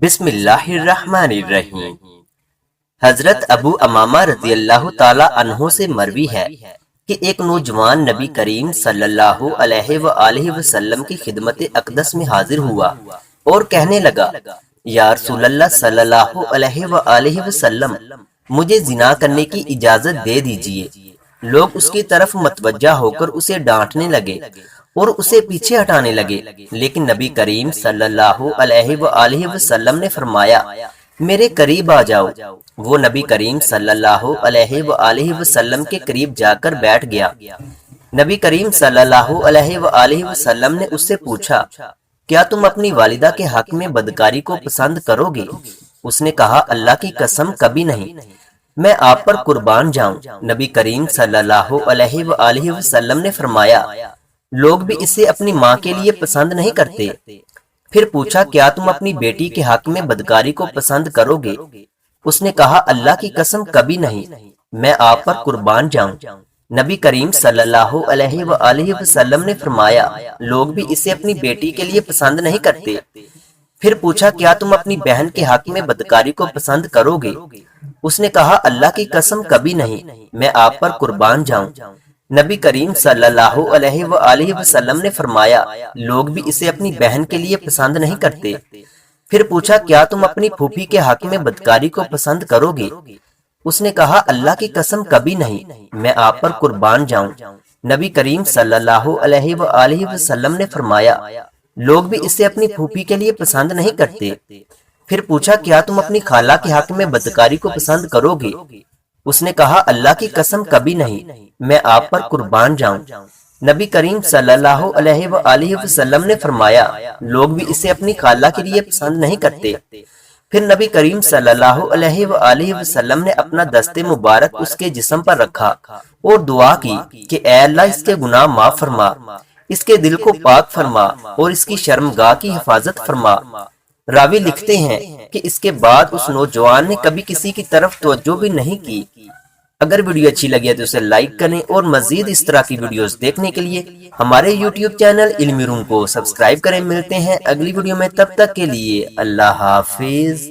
بسم اللہ الرحمن الرحیم۔ حضرت ابو امامہ رضی اللہ تعالی عنہ سے مروی ہے کہ ایک نوجوان نبی کریم صلی اللہ علیہ وآلہ وسلم کی خدمت اقدس میں حاضر ہوا اور کہنے لگا، یا رسول اللہ صلی اللہ علیہ وآلہ وسلم، مجھے زنا کرنے کی اجازت دے دیجئے۔ لوگ اس کی طرف متوجہ ہو کر اسے ڈانٹنے لگے اور اسے پیچھے ہٹانے لگے، لیکن نبی کریم صلی اللہ علیہ وآلہ وسلم نے فرمایا، میرے قریب آ جاؤ۔ وہ نبی کریم صلی اللہ علیہ وآلہ وسلم کے قریب جا کر بیٹھ گیا۔ نبی کریم صلی اللہ علیہ وآلہ وسلم نے اس سے پوچھا، کیا تم اپنی والدہ کے حق میں بدکاری کو پسند کرو گے؟ اس نے کہا، اللہ کی قسم کبھی نہیں، میں آپ پر قربان جاؤں۔ نبی کریم صلی اللہ علیہ وآلہ وسلم نے فرمایا، لوگ بھی اسے اپنی ماں کے لیے پسند نہیں کرتے۔ پھر پوچھا، کیا تم اپنی بیٹی کے حق میں بدکاری کو پسند کرو گے؟ اس نے کہا، اللہ کی قسم کبھی نہیں، میں آپ پر قربان جاؤں۔ نبی کریم صلی اللہ علیہ وآلہ وسلم نے فرمایا، لوگ بھی اسے اپنی بیٹی کے لیے پسند نہیں کرتے۔ پھر پوچھا، کیا تم اپنی بہن کے حق میں بدکاری کو پسند کرو گے؟ اس نے کہا، اللہ کی قسم کبھی نہیں، میں آپ پر قربان جاؤں۔ نبی کریم صلی اللہ علیہ وآلہ وسلم نے فرمایا، لوگ بھی اسے اپنی بہن کے لیے پسند نہیں کرتے۔ پھر پوچھا، کیا تم اپنی پھوپھی کے حق میں بدکاری کو پسند کرو گے؟ اس نے کہا، اللہ کی قسم کبھی نہیں، میں آپ پر قربان جاؤں۔ نبی کریم صلی اللہ علیہ وآلہ وسلم نے فرمایا، لوگ بھی اسے اپنی پھوپھی کے لیے پسند نہیں کرتے۔ پھر پوچھا، کیا تم اپنی خالہ کے حق میں بدکاری کو پسند کرو گے؟ اس نے کہا، اللہ کی قسم کبھی نہیں، میں آپ پر قربان جاؤں۔ نبی کریم صلی اللہ علیہ وآلہ وسلم نے فرمایا، لوگ بھی اسے اپنی خالہ کے لیے پسند نہیں کرتے۔ پھر نبی کریم صلی اللہ علیہ وآلہ وسلم نے اپنا دست مبارک اس کے جسم پر رکھا اور دعا کی کہ اے اللہ، اس کے گناہ معاف فرما، اس کے دل کو پاک فرما اور اس کی شرمگاہ کی حفاظت فرما۔ راوی لکھتے ہیں کہ اس کے بعد اس نوجوان نے کبھی کسی کی طرف توجہ بھی نہیں کی۔ اگر ویڈیو اچھی لگی ہے تو اسے لائک کریں اور مزید اس طرح کی ویڈیوز دیکھنے کے لیے ہمارے یوٹیوب چینل علمی روم کو سبسکرائب کریں۔ ملتے ہیں اگلی ویڈیو میں، تب تک کے لیے اللہ حافظ۔